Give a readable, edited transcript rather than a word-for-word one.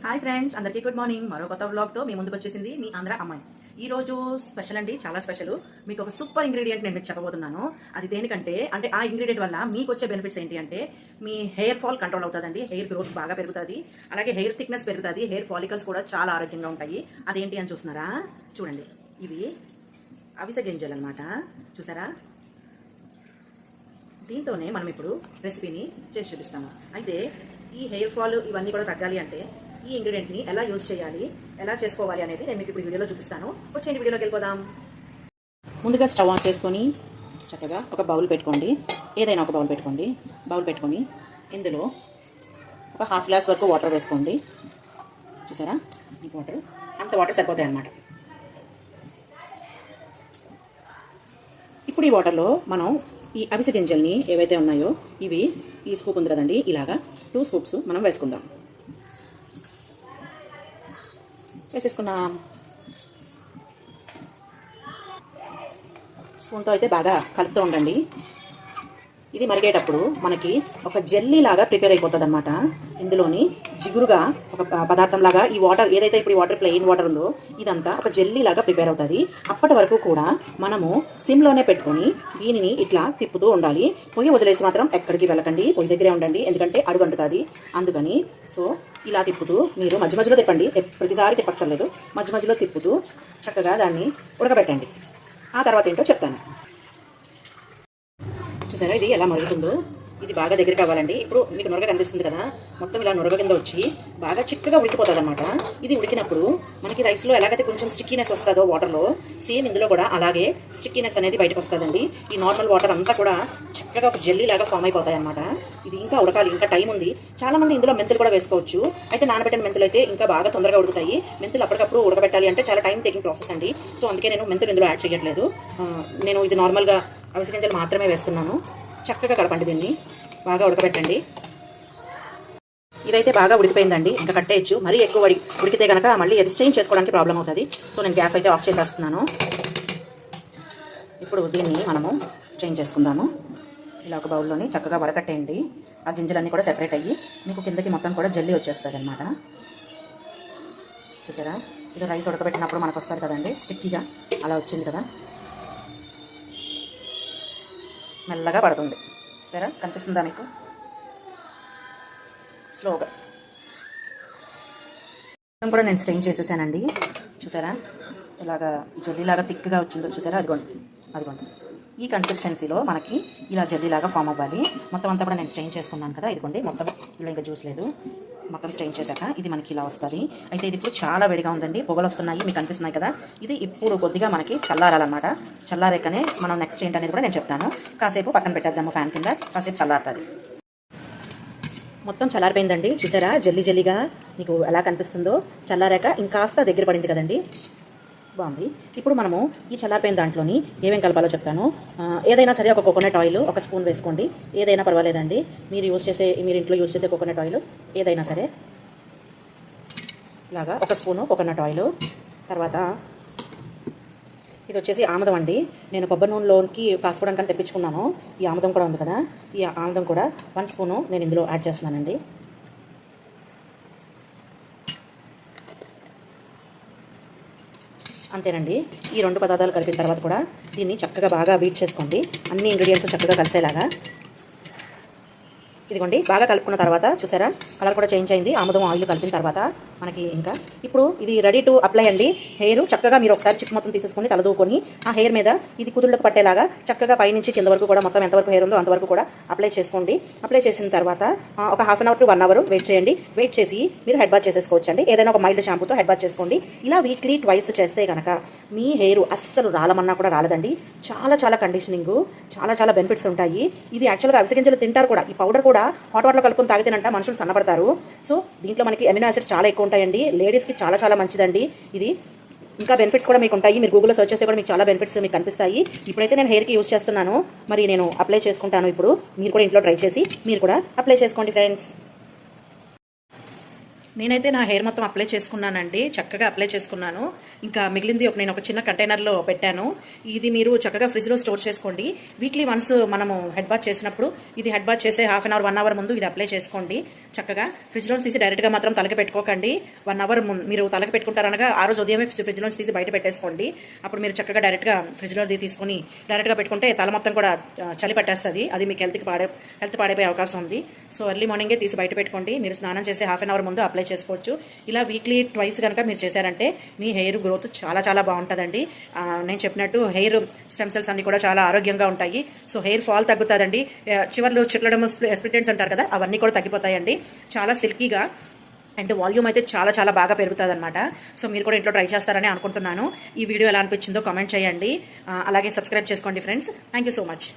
Hi friends, అందరికీ good morning. మరో కొత్త వ్లాగ్తో మీ ముందుకు వచ్చేసింది మీ ఆంధ్ర అమ్మాయి. ఈ రోజు స్పెషల్ అండి, చాలా స్పెషల్. మీకు ఒక సూపర్ ఇంగ్రీడియంట్ నేను మీకు చెప్పబోతున్నాను. అది దేనికంటే ఆ ఇంగ్రీడియంట్ వల్ల మీకు వచ్చే బెనిఫిట్స్ ఏంటి అంటే, మీ హెయిర్ ఫాల్ కంట్రోల్ అవుతుందండి, హెయిర్ గ్రోత్ బాగా పెరుగుతుంది, అలాగే హెయిర్ థిక్నెస్ పెరుగుతుంది, హెయిర్ ఫాలికల్స్ కూడా చాలా ఆరోగ్యంగా ఉంటాయి. అదేంటి అని చూస్తున్నారా? చూడండి, ఇవి అవిసె గింజలు అనమాట. చూసారా? దీంతోనే మనం ఇప్పుడు రెసిపీని చేసి చూపిస్తాము. అయితే ఈ హెయిర్ ఫాల్ ఇవన్నీ కూడా తగ్గాలి అంటే ఈ ఇంగ్రీడియంట్ని ఎలా యూజ్ చేయాలి, ఎలా చేసుకోవాలి అనేది నేను మీకు ఇప్పుడు వీడియోలో చూపిస్తాను. వచ్చేయండి, వీడియోలోకి వెళ్ళిపోదాం. ముందుగా స్టవ్ ఆన్ చేసుకొని చక్కగా ఒక బౌల్ పెట్టుకోండి, ఏదైనా ఒక బౌల్ పెట్టుకోండి. బౌల్ పెట్టుకొని ఇందులో ఒక హాఫ్ గ్లాస్ వరకు వాటర్ వేసుకోండి. చూసారా? ఈ వాటర్, అంత వాటర్ సరిపోతాయి అన్నమాట. ఇప్పుడు ఈ వాటర్లో మనం ఈ అవిసె గింజల్ని ఏవైతే ఉన్నాయో ఇవి, ఈ స్కూప్ ఉంది కదండి, ఇలాగా 2 స్కూప్స్ మనం వేసుకుందాం. వేసేసుకున్నాం. స్పూన్తో అయితే బాగా కలుపుతూ ఉండండి. ఇది మరిగేటప్పుడు మనకి ఒక జెల్లీ లాగా ప్రిపేర్ అయిపోతుంది అనమాట. ఇందులోని జిగురుగా ఒక పదార్థం లాగా ఈ వాటర్, ఏదైతే ఇప్పుడు ఈ వాటర్ ప్లెయిన్ వాటర్ ఉందో ఇదంతా ఒక జెల్లీ లాగా ప్రిపేర్ అవుతుంది. అప్పటి వరకు కూడా మనము సిమ్లోనే పెట్టుకొని దీనిని ఇట్లా తిప్పుతూ ఉండాలి. పొయ్యి వదిలేసి మాత్రం ఎక్కడికి వెళ్ళకండి, పొయ్యి దగ్గరే ఉండండి, ఎందుకంటే అడుగంటుతుంది. అందుకని సో ఇలా తిప్పుతూ మీరు మధ్య మధ్యలో తిప్పండి, ప్రతిసారి తిప్పక్కర్లేదు. మధ్య మధ్యలో తిప్పుతూ చక్కగా దాన్ని ఉడకబెట్టండి. ఆ తర్వాత ఏంటో చెప్తాను. చూసారా ఇది ఎలా మరుగుతుందో? ఇది బాగా దగ్గర కావాలండి. ఇప్పుడు మీకు నురగ కనిపిస్తుంది కదా, మొత్తం ఇలా నురగ కింద వచ్చి బాగా చిక్కగా ఉడికిపోతుంది అనమాట. ఇది ఉడికినప్పుడు మనకి రైస్లో ఎలాగైతే కొంచెం స్టిక్కీనెస్ వస్తుందో వాటర్లో, సేమ్ ఇందులో కూడా అలాగే స్టిక్కీనెస్ అనేది బయటకు వస్తుందండి. ఈ నార్మల్ వాటర్ అంతా కూడా చక్కగా ఒక జెల్లీ లాగా ఫామ్ అయిపోతాయి అనమాట. ఇది ఇంకా ఉడకాలి, ఇంకా టైం ఉంది. చాలా మంది ఇందులో మెంతులు కూడా వేసుకోవచ్చు. అయితే నానబెట్టిన మెంతులు అయితే ఇంకా బాగా తొందరగా ఉడుకుతాయి. మెంతులు అప్పటికప్పుడు ఉడకబెట్టాలి అంటే చాలా టైం టేకింగ్ ప్రాసెస్ అండి. సో అందుకే నేను మెంతులు ఇందులో యాడ్ చేయట్లేదు. నేను ఇది నార్మల్గా అవిసె గింజలు మాత్రమే వేస్తున్నాను. చక్కగా కలపండి, దీన్ని బాగా ఉడకబెట్టండి. ఇదైతే బాగా ఉడికిపోయిందండి, ఇంకా కట్టేయచ్చు. మరీ ఎక్కువ ఉడికితే కనుక మళ్ళీ అది స్టెయిన్ చేసుకోవడానికి ప్రాబ్లం అవుతుంది. సో నేను గ్యాస్ అయితే ఆఫ్ చేసేస్తున్నాను. ఇప్పుడు దీన్ని మనము స్టెయిన్ చేసుకుందాము. ఇలా ఒక బౌల్లోని చక్కగా వడకట్టేయండి. ఆ గింజలన్నీ కూడా సెపరేట్ అయ్యి మీకు కిందకి మొత్తం కూడా జల్లి వచ్చేస్తుంది అనమాట. చూసారా? ఇది రైస్ ఉడకబెట్టినప్పుడు మనకు వస్తుంది కదండి, స్టిక్కీగా అలా వచ్చింది కదా, మెల్లగా పడుతుంది. సరే, కనిపిస్తుందా మీకు? స్లోగా కూడా నేను స్ట్రెయిన్ చేసేసానండి. చూసారా ఇలాగా జల్లీలాగా థిక్గా వచ్చిందో? చూసారా? అదిగోండి ఈ కన్సిస్టెన్సీలో మనకి ఇలా జల్లీలాగా ఫామ్ అవ్వాలి. మొత్తం అంతా కూడా నేను స్ట్రెయిన్ చేసుకున్నాను కదా, ఇదిగోండి మొత్తం ఇలా ఇంకా జ్యూస్ లేదు. మొత్తం స్ట్రెయిన్ చేశాక ఇది మనకి ఇలా వస్తుంది. అయితే ఇది ఇప్పుడు చాలా వేడిగా ఉందండి, పొగలు వస్తున్నాయి, మీకు కనిపిస్తున్నాయి కదా. ఇది ఇప్పుడు కొద్దిగా మనకి చల్లారాలన్నమాట. చల్లారేకనే మనం నెక్స్ట్ ఏంటనేది కూడా నేను చెప్తాను. కాసేపు పక్కన పెట్టేద్దాము ఫ్యాన్ కింద, కాసేపు చల్లారుతుంది. మొత్తం చల్లారిపోయిందండి. చూసారా జల్లి జల్లిగా మీకు ఎలా కనిపిస్తుందో? చల్లారాక ఇంకాస్త దగ్గర పడింది కదండి, బాగుంది. ఇప్పుడు మనము ఈ చల్లారిపోయిన దాంట్లోని ఏమేం కలపాలో చెప్తాను. ఏదైనా సరే ఒక కోకోనట్ ఆయిల్ ఒక స్పూన్ వేసుకోండి, ఏదైనా పర్వాలేదండి. మీరు ఇంట్లో యూజ్ చేసే కోకోనట్ ఆయిల్ ఏదైనా సరే, ఇలాగా ఒక స్పూను కోకోనట్ ఆయిల్. తర్వాత ఇది వచ్చేసి ఆముదం అండి. నేను కొబ్బరి నూనెలోకి కాసుకోవడానికి తెప్పించుకున్నాను. ఈ ఆముదం కూడా ఉంది కదా, ఈ ఆముదం కూడా 1 స్పూను నేను ఇందులో యాడ్ చేస్తున్నానండి. అంతేనండి. ఈ 2 పదార్థాలు కలిపిన తర్వాత కూడా దీన్ని చక్కగా బాగా బీట్ చేసుకోండి, అన్ని ఇంగ్రీడియంట్స్ చక్కగా కలిసేలాగా. ఇదిగోండి బాగా కలుపుకున్న తర్వాత చూసారా కలర్ కూడా చేంజ్ అయింది. ఆముదం ఆయిల్ కలిపిన తర్వాత మనకి ఇంకా ఇప్పుడు ఇది రెడీ టు అప్లై అండి. హెయిర్ చక్కగా మీరు ఒకసారి చిక్కు మొత్తం తీసేసుకొని తలదూకొని ఆ హెయిర్ మీద ఇది కుదుళ్ళకు పట్టేలాగా చక్కగా పైనుంచి కింద వరకు కూడా మొత్తం ఎంతవరకు హెయిర్ ఉందో అంతవరకు కూడా అప్లై చేసుకోండి. అప్లై చేసిన తర్వాత ఒక ½ అవర్ టు 1 అవర్ వెయిట్ చేయండి. వెయిట్ చేసి మీరు హెడ్ బాత్ చేసేసుకోవచ్చు అండి. ఏదైనా ఒక మైల్డ్ షాంపూతో హెడ్ బాత్ చేసుకోండి. ఇలా వీక్లీ ట్వైస్ చేస్తే కనుక మీ హెయిర్ అస్సలు రాలమన్నా కూడా రాలదండి. చాలా చాలా కండిషనింగ్, చాలా చాలా బెనిఫిట్స్ ఉంటాయి. ఇది యాక్చువల్గా అవిసె గింజలు తింటారు కూడా. ఈ పౌడర్ కూడా హాట్ వాటర్లో కలుపుకొని తాగితేనంట మనుషులు సన్నపడతారు. సో దీంట్లో మనకి అమినో యాసిడ్స్ చాలా ఎక్కువ ఉంటాయండి. లేడీస్కి చాలా చాలా మంచిదండి ఇది. ఇంకా బెనిఫిట్స్ కూడా మీకు ఉంటాయి. మీరు గూగుల్లో సెర్చ్ చేస్తే కూడా మీకు చాలా బెనిఫిట్స్ మీకు కనిపిస్తాయి. ఇప్పుడైతే నేను హెయిర్కి యూజ్ చేస్తున్నాను, మరి నేను అప్లై చేసుకుంటాను. ఇప్పుడు మీరు కూడా ఇంట్లో ట్రై చేసి మీరు కూడా అప్లై చేసుకోండి ఫ్రెండ్స్. నేనైతే నా హెయిర్ మొత్తం అప్లై చేసుకున్నానండి, చక్కగా అప్లై చేసుకున్నాను. ఇంకా మిగిలింది నేను ఒక చిన్న కంటైనర్లో పెట్టాను. ఇది మీరు చక్కగా ఫ్రిడ్జ్లో స్టోర్ చేసుకోండి. వీక్లీ వన్స్ మనము హెడ్ బాత్ చేసినప్పుడు ఇది హెడ్ బాత్ చేసే హాఫ్ అన్ అవర్ 1 అవర్ ముందు ఇది అప్లై చేసుకోండి. చక్కగా ఫ్రిడ్జ్లో తీసి డైరెక్ట్గా మాత్రం తలకి పెట్టుకోకండి. 1 అవర్ మీరు తలకి పెట్టుకుంటారనగా ఆ రోజు ఉదయమే ఫ్రిడ్జ్లోంచి తీసి బయట పెట్టేసుకోండి. అప్పుడు మీరు చక్కగా డైరెక్ట్గా ఫ్రిడ్జ్లో తీసుకొని డైరెక్ట్గా పెట్టుకుంటే తల మొత్తం కూడా చలి పట్టేస్తుంది. అది మీకు హెల్త్ పాడైపోయే అవకాశం ఉంది. సో ఎర్లీ మార్నింగే తీసి బయట పెట్టుకోండి. మీరు స్నానం చేసే హాఫ్ అన్ అవర్ ముందు అప్లై చేసుకోవచ్చు. ఇలా వీక్లీ ట్వైస్ కనుక మీరు చేశారంటే మీ హెయిర్ గ్రోత్ చాలా చాలా బాగుంటుందండి. నేను చెప్పినట్టు హెయిర్ స్టెమ్ సెల్స్ అన్ని కూడా చాలా ఆరోగ్యంగా ఉంటాయి. సో హెయిర్ ఫాల్ తగ్గుతుందండి. చివర్లో చిట్లడం స్ప్లిటెంట్స్ అంటారు కదా, అవన్నీ కూడా తగ్గిపోతాయండి. చాలా సిల్కీగా అండ్ వాల్యూమ్ అయితే చాలా చాలా బాగా పెరుగుతుంది అనమాట. సో మీరు కూడా ఇంట్లో ట్రై చేస్తారని అనుకుంటున్నాను. ఈ వీడియో ఎలా అనిపించిందో కామెంట్ చేయండి. అలాగే సబ్స్క్రైబ్ చేసుకోండి friends. Thank you so much.